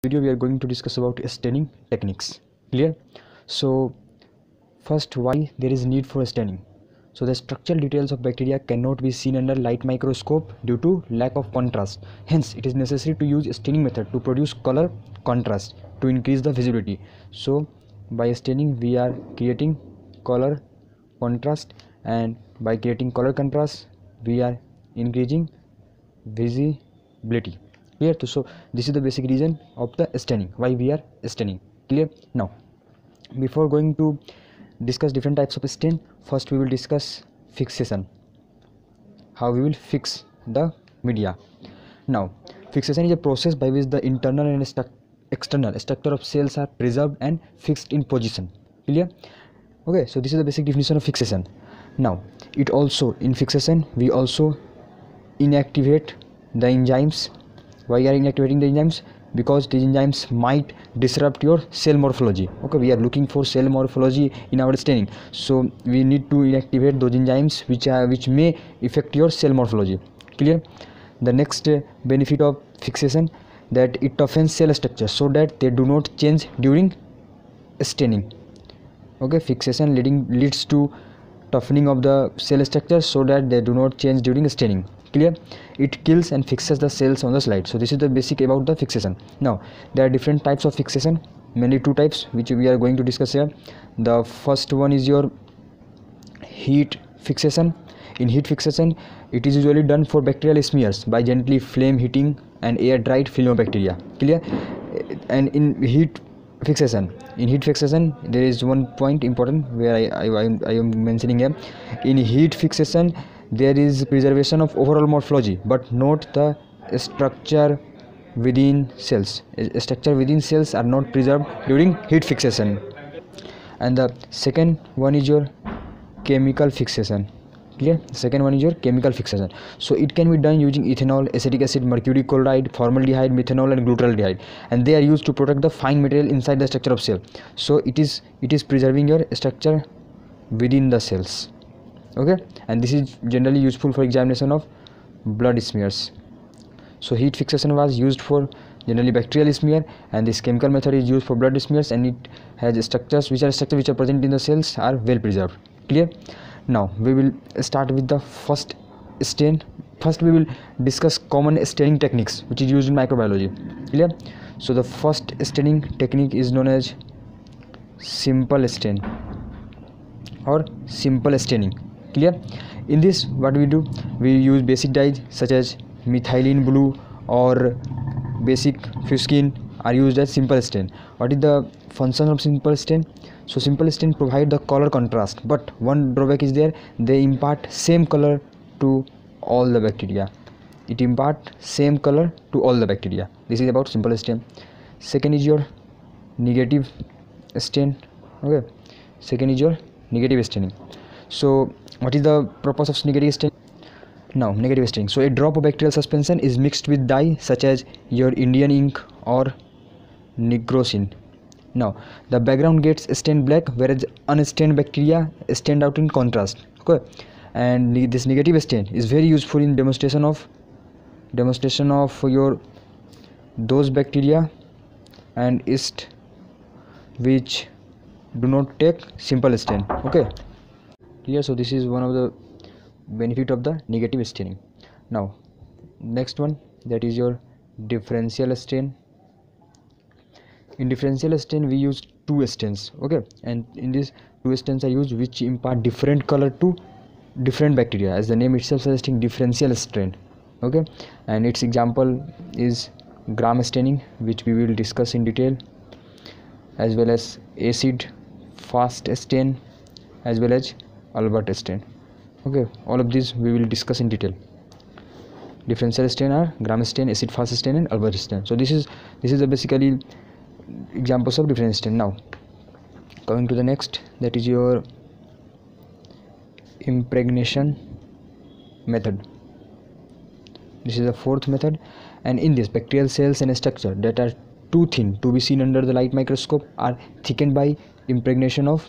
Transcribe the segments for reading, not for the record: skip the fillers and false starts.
Video we are going to discuss about staining techniques. Clear? So first, why there is need for staining. So the structural details of bacteria cannot be seen under light microscope due to lack of contrast. Hence it is necessary to use staining method to produce color contrast to increase the visibility. So by staining we are creating color contrast, and by creating color contrast we are increasing visibility. Clear? So this is the basic reason of the staining, why we are staining. Clear? Now before going to discuss different types of stain, first we will discuss fixation, how we will fix the media. Now fixation is a process by which the internal and external structure of cells are preserved and fixed in position. Clear? Okay, so this is the basic definition of fixation. Now it also, in fixation we also inactivate the enzymes. Why are inactivating the enzymes? Because these enzymes might disrupt your cell morphology. Okay, we are looking for cell morphology in our staining, so we need to inactivate those enzymes which may affect your cell morphology. Clear? The next benefit of fixation, that it toughens cell structure so that they do not change during staining. Okay, fixation leads to toughening of the cell structure so that they do not change during staining. Clear? It kills and fixes the cells on the slide. So this is the basic about the fixation. Now there are different types of fixation, mainly two types which we are going to discuss here. The first one is your heat fixation. In heat fixation, it is usually done for bacterial smears by gently flame heating and air dried film of bacteria. Clear? And in heat fixation, there is one point important where I am mentioning here. In heat fixation there is preservation of overall morphology but not the structure within cells. Structure within cells are not preserved during heat fixation. And the second one is your chemical fixation. Clear? Second one is your chemical fixation. So it can be done using ethanol, acetic acid, mercury chloride, formaldehyde, methanol and glutaraldehyde, and they are used to protect the fine material inside the structure of cell. So it is preserving your structure within the cells. Okay, and this is generally useful for examination of blood smears. So heat fixation was used for generally bacterial smear, and this chemical method is used for blood smears, and it has structures which are present in the cells are well preserved. Clear? Now we will start with the first stain. First we will discuss common staining techniques which is used in microbiology. Clear? So the first staining technique is known as simple stain or simple staining. Clear? In this, what we do, we use basic dyes such as methylene blue or basic fuchsin are used as simple stain. What is the function of simple stain? So simple stain provide the color contrast, but one drawback is there, they impart same color to all the bacteria. It impart same color to all the bacteria. This is about simple stain. Second is your negative stain. Okay, second is your negative staining. So what is the purpose of negative stain? Now negative staining, so a drop of bacterial suspension is mixed with dye such as your Indian ink or nigrosin. Now the background gets stained black, whereas unstained bacteria stand out in contrast. Okay, and this negative stain is very useful in demonstration of your those bacteria and yeast which do not take simple stain. Okay, clear? So this is one of the benefit of the negative staining. Now next one, that is your differential stain. In differential stain we use two stains. Okay, and in these two stains are used which impart different color to different bacteria, as the name itself suggesting differential strain. Okay, and its example is gram staining, which we will discuss in detail, as well as acid fast stain, as well as Alberta Stain. Okay, all of these we will discuss in detail. Differential stain are gram stain, acid fast stain and Alberta Stain. So this is the basically examples of differential stain. Now coming to the next, that is your impregnation method. This is the fourth method, and in this bacterial cells and structure that are too thin to be seen under the light microscope are thickened by impregnation of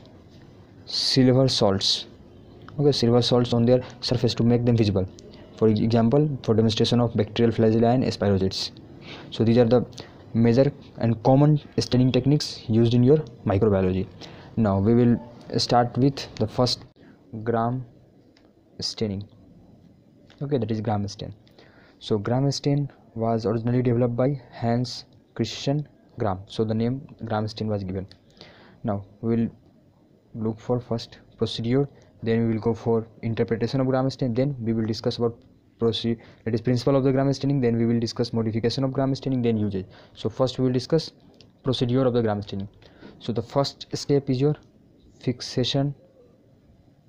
silver salts. Okay, silver salts on their surface to make them visible. For example, for demonstration of bacterial flagella and spirochetes. So these are the major and common staining techniques used in your microbiology. Now we will start with the first, gram staining. Okay, that is gram stain. So gram stain was originally developed by Hans Christian Gram, so the name gram stain was given. Now we will look for first procedure, then we will go for interpretation of gram stain, then we will discuss about procedure, that is principle of the gram staining, then we will discuss modification of gram staining, then usage. So first we will discuss procedure of the gram staining. So the first step is your fixation.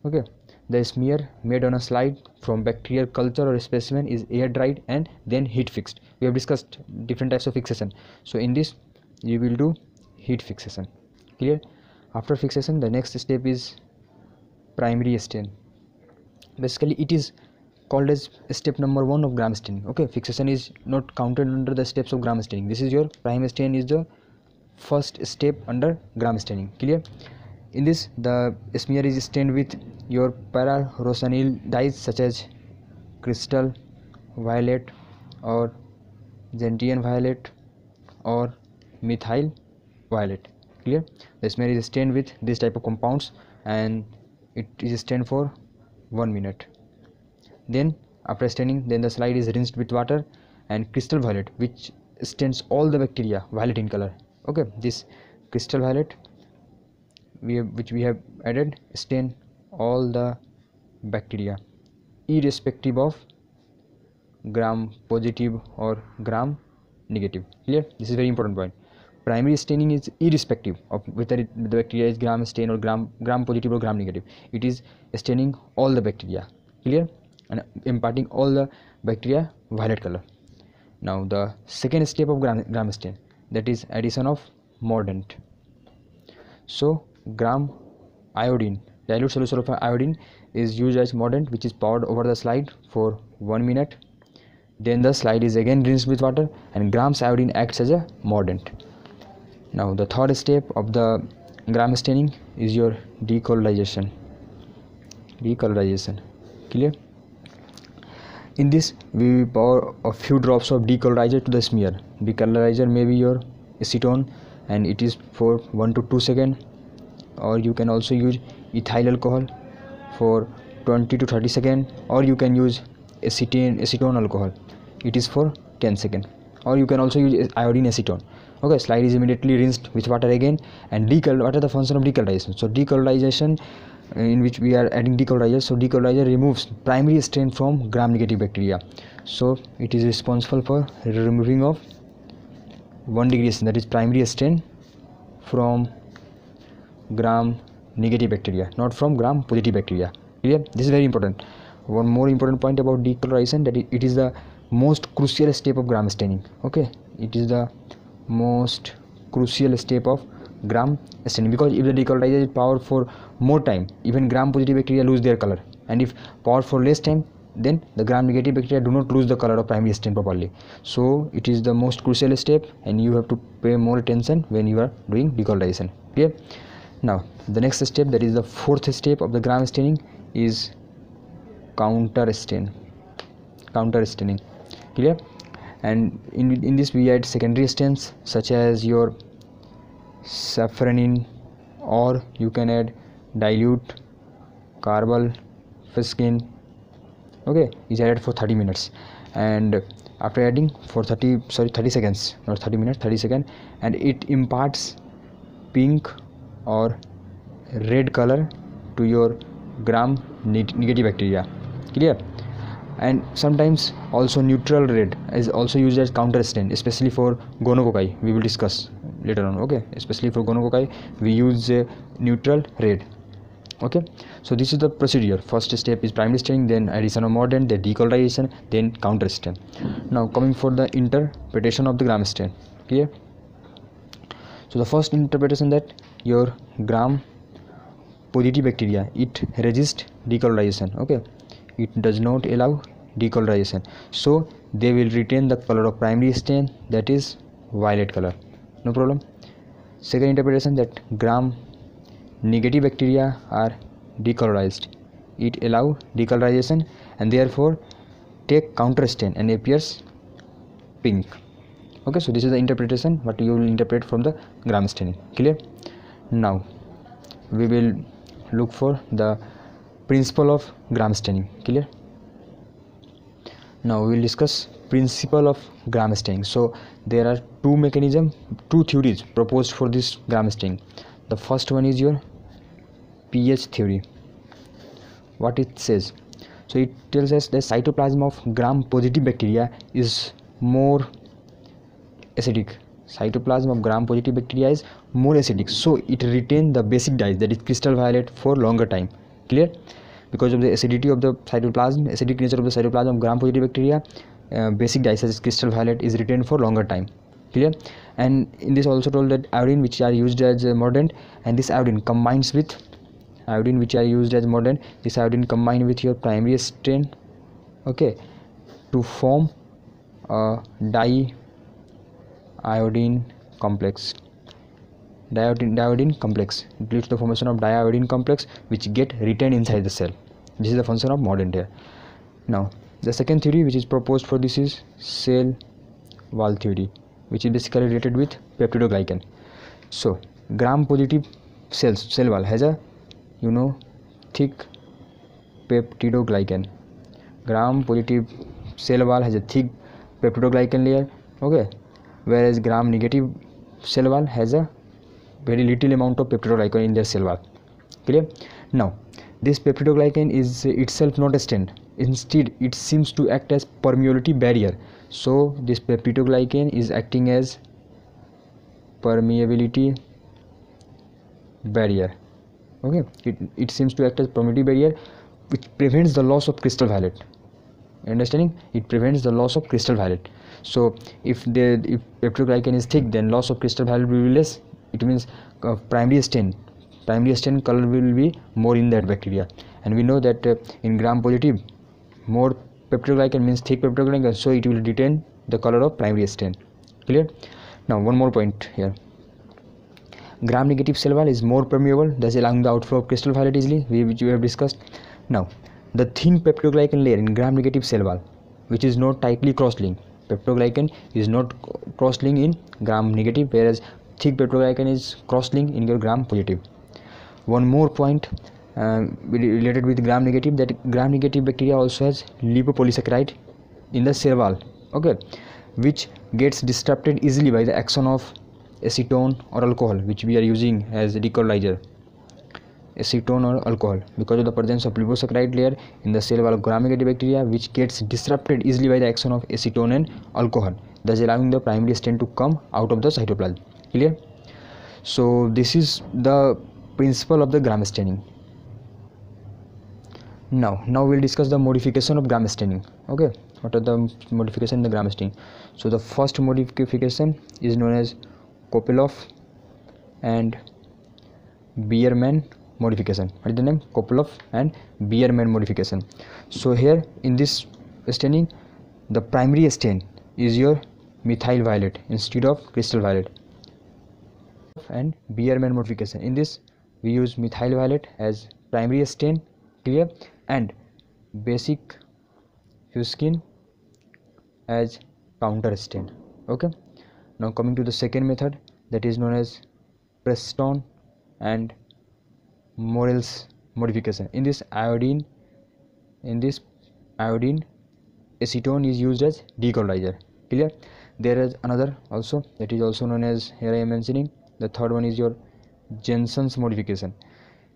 Okay, the smear made on a slide from bacterial culture or specimen is air dried and then heat fixed. We have discussed different types of fixation, so in this you will do heat fixation. Clear? After fixation, the next step is primary stain. Basically it is called as step number 1 of gram staining. Okay, fixation is not counted under the steps of gram staining. This is your primary stain is the first step under gram staining. Clear? In this, the smear is stained with your para-rosanyl dyes such as crystal violet or gentian violet or methyl violet. Clear? The smear is stained with this type of compounds and it is stained for 1 minute. Then after staining, then the slide is rinsed with water and crystal violet, which stains all the bacteria violet in color. Okay, this crystal violet which we have added stain all the bacteria irrespective of gram positive or gram negative. Clear? This is very important point. Primary staining is irrespective of whether the bacteria is gram stain or gram positive or gram negative. It is staining all the bacteria. Clear? And imparting all the bacteria violet color. Now the second step of gram stain, that is addition of mordant. So gram iodine, dilute solution of iodine is used as mordant, which is poured over the slide for 1 minute. Then the slide is again rinsed with water and grams iodine acts as a mordant. Now the third step of the gram staining is your decolonization. Clear? In this we pour a few drops of decolonizer to the smear. Decolonizer may be your acetone and it is for 1 to 2 seconds, or you can also use ethyl alcohol for 20 to 30 seconds, or you can use acetone alcohol, it is for 10 seconds, or you can also use iodine acetone. Okay, slide is immediately rinsed with water again and what are the function of decolonization? So decolonization, in which we are adding decolonizer, so decolonizer removes primary stain from gram negative bacteria, so it is responsible for removing of 1 degree stain, that is primary stain from gram negative bacteria, not from gram positive bacteria. Clear? This is very important. One more important point about decolonization, that it is the most crucial step of gram staining. Okay, it is the most crucial step of gram staining, because if the decolonizer is powered for more time, even gram positive bacteria lose their color, and if powered for less time, then the gram negative bacteria do not lose the color of primary stain properly. So it is the most crucial step and you have to pay more attention when you are doing decolonization. Clear? Now the next step, that is the fourth step of the gram staining, is counter staining. Clear? And in this we add secondary stains such as your safranin, or you can add dilute carbamazepine. Okay, is added for 30 minutes, and after adding for 30 seconds, not 30 minutes, 30 seconds, and it imparts pink or red color to your gram negative bacteria. Clear? And sometimes also neutral red is also used as counter stain, especially for gonococci. We will discuss later on. Okay, especially for gonococci we use neutral red. Okay, so this is the procedure. First step is primary staining, then addition of mordant, then decolonization, then counter stain. Now coming for the interpretation of the gram stain. Clear? So the first interpretation, that your gram positive bacteria, it resists decolonization. Okay, it does not allow decolonization, so they will retain the color of primary stain, that is violet color, no problem. Second interpretation, that gram negative bacteria are decolonized, it allow decolonization and therefore take counter stain and appears pink. Okay, so this is the interpretation what you will interpret from the gram staining. Clear? Now we will look for the principle of gram staining. Clear? Now we will discuss principle of gram staining. So there are two theories proposed for this gram staining. The first one is your pH theory. What it says, so it tells us the cytoplasm of gram positive bacteria is more acidic. Cytoplasm of gram positive bacteria is more acidic, so it retains the basic dyes, that is crystal violet, for longer time. Clear? Because of the acidity of the cytoplasm, acidic nature of the cytoplasm of gram positive bacteria, basic dyes such as crystal violet is retained for longer time. Clear? And in this also told that iodine which are used as a mordant, and this iodine combines with which are used as mordant, this iodine combined with your primary stain, okay, to form a diiodine complex. Diiodine complex, it leads to the formation of diiodine complex which get retained inside the cell. This is the function of mordant here. Now the second theory which is proposed for this is cell wall theory, which is basically related with peptidoglycan. So gram positive cell wall has a thick peptidoglycan. Gram positive cell wall has a thick peptidoglycan layer, okay, whereas gram negative cell wall has a very little amount of peptidoglycan in their cell wall. Clear? Now this peptidoglycan is itself not a stain, instead it seems to act as permeability barrier. So this peptidoglycan is acting as permeability barrier. Okay, it seems to act as permeability barrier which prevents the loss of crystal violet. Understanding? It prevents the loss of crystal violet. So if peptidoglycan is thick, then loss of crystal violet will be less. It means primary stain color will be more in that bacteria, and we know that in gram positive more peptidoglycan means thick peptidoglycan, so it will retain the color of primary stain. Clear? Now one more point here. Gram negative cell wall is more permeable, thus allowing the outflow of crystal violet easily, which we have discussed. Now the thin peptidoglycan layer in gram negative cell wall, which is not tightly cross-linked. Peptidoglycan is not cross-linked in gram negative, whereas thick peptidoglycan is cross-linked in your gram positive. One more point related with gram negative, that gram negative bacteria also has lipopolysaccharide in the cell wall, okay, which gets disrupted easily by the action of acetone or alcohol, which we are using as a decolonizer. Acetone or alcohol, because of the presence of liposaccharide layer in the cell wall of gram negative bacteria, which gets disrupted easily by the action of acetone and alcohol, thus allowing the primary stain to come out of the cytoplasm. Clear? So this is the principle of the gram staining. Now we'll discuss the modification of gram staining. Okay, what are the modification in the gram staining? So the first modification is known as Kopelov and Biermann modification. What is the name? Kopelov and Biermann modification. So here in this staining, the primary stain is your methyl violet instead of crystal violet. And Biermann modification, in this we use methyl violet as primary stain. Clear? And basic fuscin as counter stain. Okay, now coming to the second method, that is known as Preston and Morell's modification. In this iodine acetone is used as decolonizer. Clear? There is another also, that is also known as, here I am mentioning, the third one is your Jensen's modification.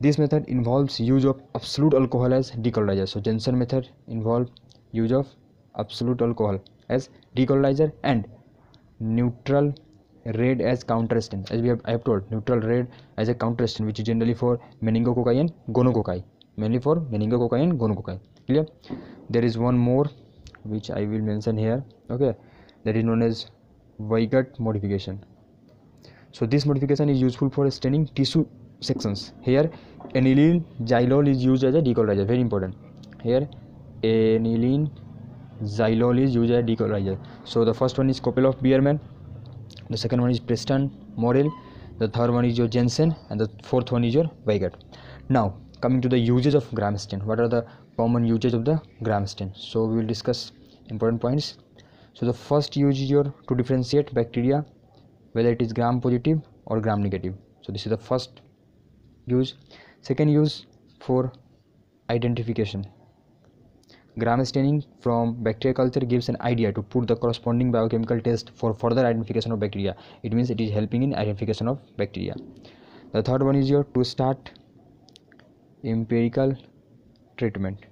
This method involves use of absolute alcohol as decolonizer. So Jensen method involves use of absolute alcohol as decolonizer and neutral red as counter stain. As I have told, neutral red as a counter stain, which is generally for meningococci and gonococci, mainly for meningococci and gonococci. Clear? There is one more which I will mention here, okay, that is known as Weigert modification. So this modification is useful for staining tissue sections. Here aniline xylol is used as a decolonizer, very important. Here aniline xylol is used as a decolonizer. So the first one is Kopelov Biermann, the second one is Preston Morell, the third one is your Jensen, and the fourth one is your Weigert. Now coming to the uses of gram stain, what are the common uses of the gram stain? So we will discuss important points. So the first use is your to differentiate bacteria whether it is gram positive or gram negative. So this is the first use. Second use for identification. Gram staining from bacterial culture gives an idea to put the corresponding biochemical test for further identification of bacteria. It means it is helping in identification of bacteria. The third one is your to start empirical treatment.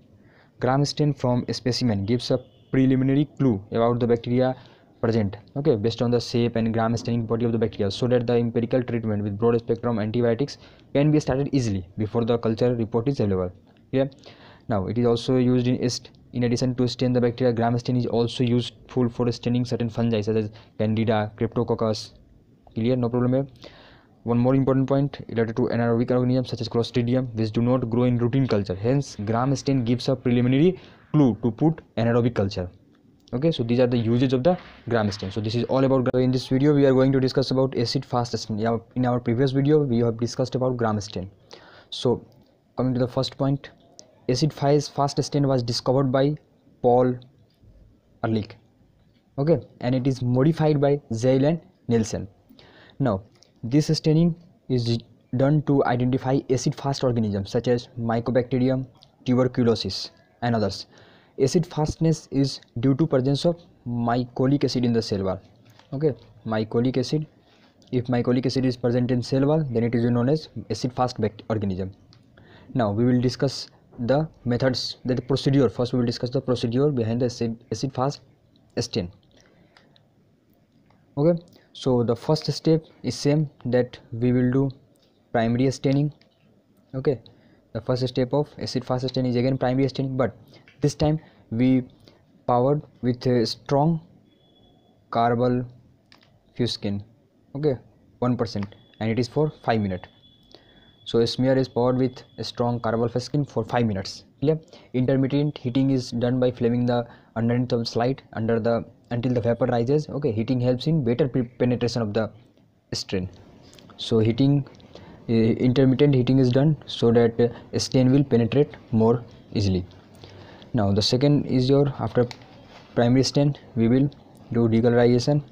Gram stain from a specimen gives a preliminary clue about the bacteria present, okay, based on the shape and gram staining body of the bacteria, so that the empirical treatment with broad spectrum antibiotics can be started easily before the culture report is available. Yeah. Now it is also used in addition to stain the bacteria, gram stain is also useful for staining certain fungi such as candida, cryptococcus. Clear? No problem here. One more important point related to anaerobic organisms such as Clostridium, which do not grow in routine culture. Hence, gram stain gives a preliminary clue to put anaerobic culture. Okay, so these are the uses of the gram stain. So this is all about. So in this video, we are going to discuss about acid fast stain. In our previous video, we have discussed about gram stain. So coming to the first point, acid fast stain was discovered by Paul Ehrlich. Okay, and it is modified by Zeil and Nielsen. Now, this staining is done to identify acid-fast organisms such as Mycobacterium, tuberculosis, and others. Acid fastness is due to presence of mycolic acid in the cell wall. Okay, mycolic acid. If mycolic acid is present in cell wall, then it is known as acid-fast organism. Now, we will discuss the methods, the procedure. First, we will discuss the procedure behind the acid-fast stain. Okay. So the first step is same, that we will do primary staining. Okay, the first step of acid fast stain is again primary staining, but this time we powered with a strong carbon fuscin. Okay, 1%, and it is for 5 minutes. So a smear is powered with a strong carbon fuscin for 5 minutes. Clear? Intermittent heating is done by flaming the underneath of the slide until the vapor rises. Okay, heating helps in better penetration of the stain. So intermittent heating is done so that stain will penetrate more easily. Now the second is after primary stain we will do decolorization,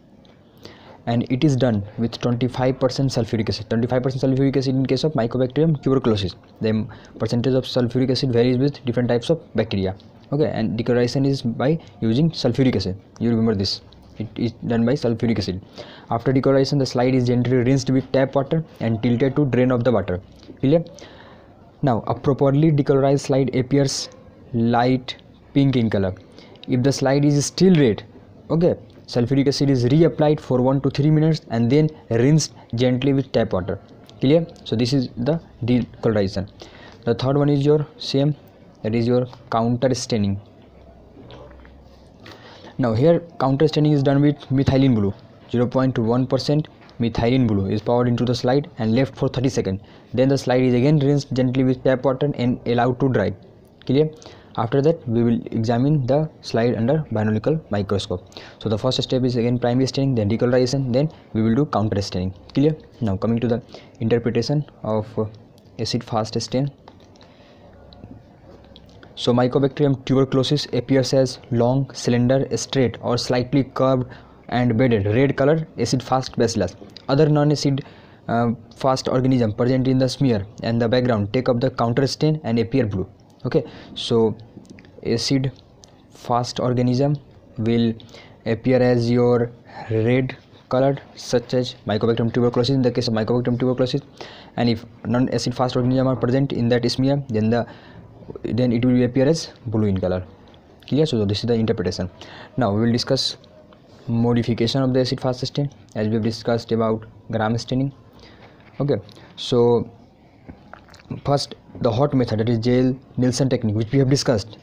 and it is done with 25% sulfuric acid. 25% sulfuric acid in case of Mycobacterium tuberculosis. The percentage of sulfuric acid varies with different types of bacteria. Okay, and decolorization is by using sulfuric acid. You remember this. It is done by sulfuric acid. After decolorization, the slide is gently rinsed with tap water and tilted to drain off the water. Clear? Now, a properly decolorized slide appears light pink in color. If the slide is still red, okay, sulfuric acid is reapplied for 1 to 3 minutes and then rinsed gently with tap water. Clear? So this is the decolorization. The third one is same, that is your counter staining. Now here counter staining is done with methylene blue. 0.1% methylene blue is poured into the slide and left for 30 seconds. Then the slide is again rinsed gently with tap water and allowed to dry. Clear? After that we will examine the slide under biological microscope. So the first step is again primary staining, then decolorization, then we will do counter staining. Clear? Now coming to the interpretation of acid fast stain. So Mycobacterium tuberculosis appears as long, slender, straight or slightly curved and bedded red colored acid fast bacillus. Other non-acid fast organism present in the smear and the background take up the counter stain and appear blue. Okay, so acid fast organism will appear as your red colored, such as Mycobacterium tuberculosis in the case of Mycobacterium tuberculosis, and if non-acid fast organism are present in that smear, then it will appear as blue in color. Clear? So this is the interpretation. Now we will discuss modification of the acid fast stain, as we have discussed about gram staining. Okay, so first the hot method, that is Zeil-Nielsen technique, which we have discussed.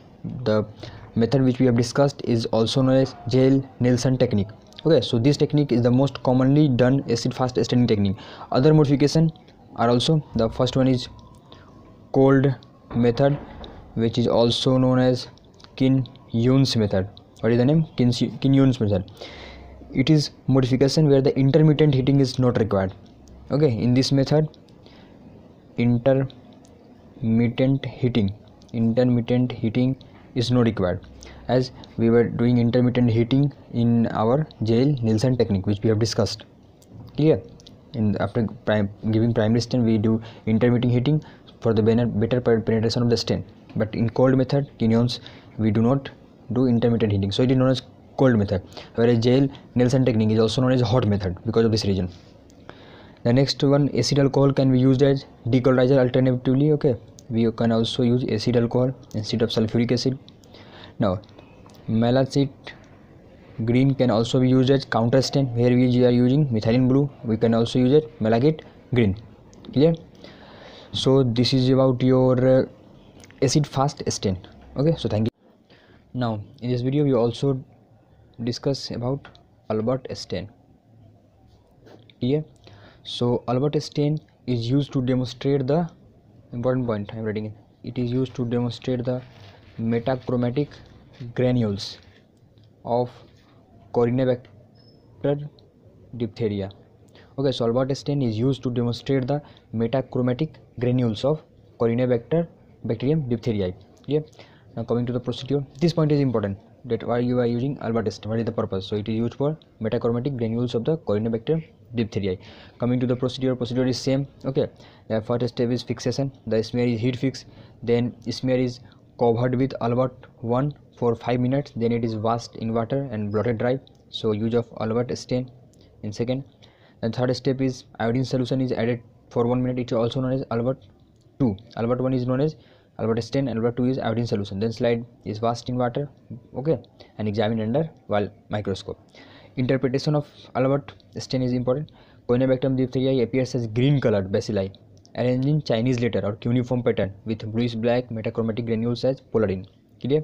The method which we have discussed is also known as Zeil-Nielsen technique. Okay, so this technique is the most commonly done acid fast staining technique. Other modification are also, the first one is cold method, which is also known as Kin-Youn's method. What is the name? Kin-Youn's method. It is modification where the intermittent heating is not required. Okay, in this method intermittent heating is not required. as we were doing intermittent heating in our jail Nielsen technique, which we have discussed. Clear? After giving primary stain, we do intermittent heating for the better penetration of the stain. But in cold method, quinones, we do not do intermittent heating, so it is known as cold method. Whereas jail Nielsen technique is also known as hot method because of this reason. The next one, acid alcohol can be used as decolonizer alternatively. Okay, we can also use acid alcohol instead of sulfuric acid. Now, malachite green can also be used as counter stain. Here we are using methylene blue. We can also use it malachite green. Clear? So this is about your acid fast stain. Okay, so thank you. Now in this video we also discuss about Alberta Stain. Clear? So Alberta Stain is used to demonstrate the important point I am writing in. It is used to demonstrate the metachromatic granules of Corynebacter diphtheria. Okay, so Alberta Stain is used to demonstrate the metachromatic granules of Corynebacter bacterium diphtheriae. Yeah. Now coming to the procedure, this point is important, that why you are using Alberta Stain, what is the purpose. So it is used for metachromatic granules of the Corynebacter diphtheriae. Coming to the procedure is same. Okay, the first step is fixation. The smear is heat fix, then smear is covered with Albert 1 for 5 minutes, then it is washed in water and blotted dry. So use of Alberta Stain in second. And third step is iodine solution is added for 1 minute. It is also known as Albert 2. Albert 1 is known as Alberta Stain, Albert 2 is iodine solution. Then slide is washed in water, okay, and examined under microscope. Interpretation of Alberta Stain is important. Corynebacterium diphtheriae appears as green colored bacilli arranged in Chinese letter or cuneiform pattern with bluish black metachromatic granules as pollardin. Clear?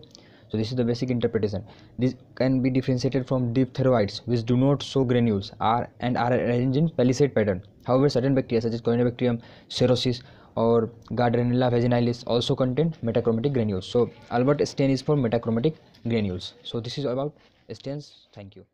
So this is the basic interpretation. This can be differentiated from diphtheroids, which do not show granules and are arranged in palisade pattern. However, certain bacteria such as Corynebacterium cerosis or Gardnerella vaginalis also contain metachromatic granules. So Alberta Stain is for metachromatic granules. So this is about stains. Thank you.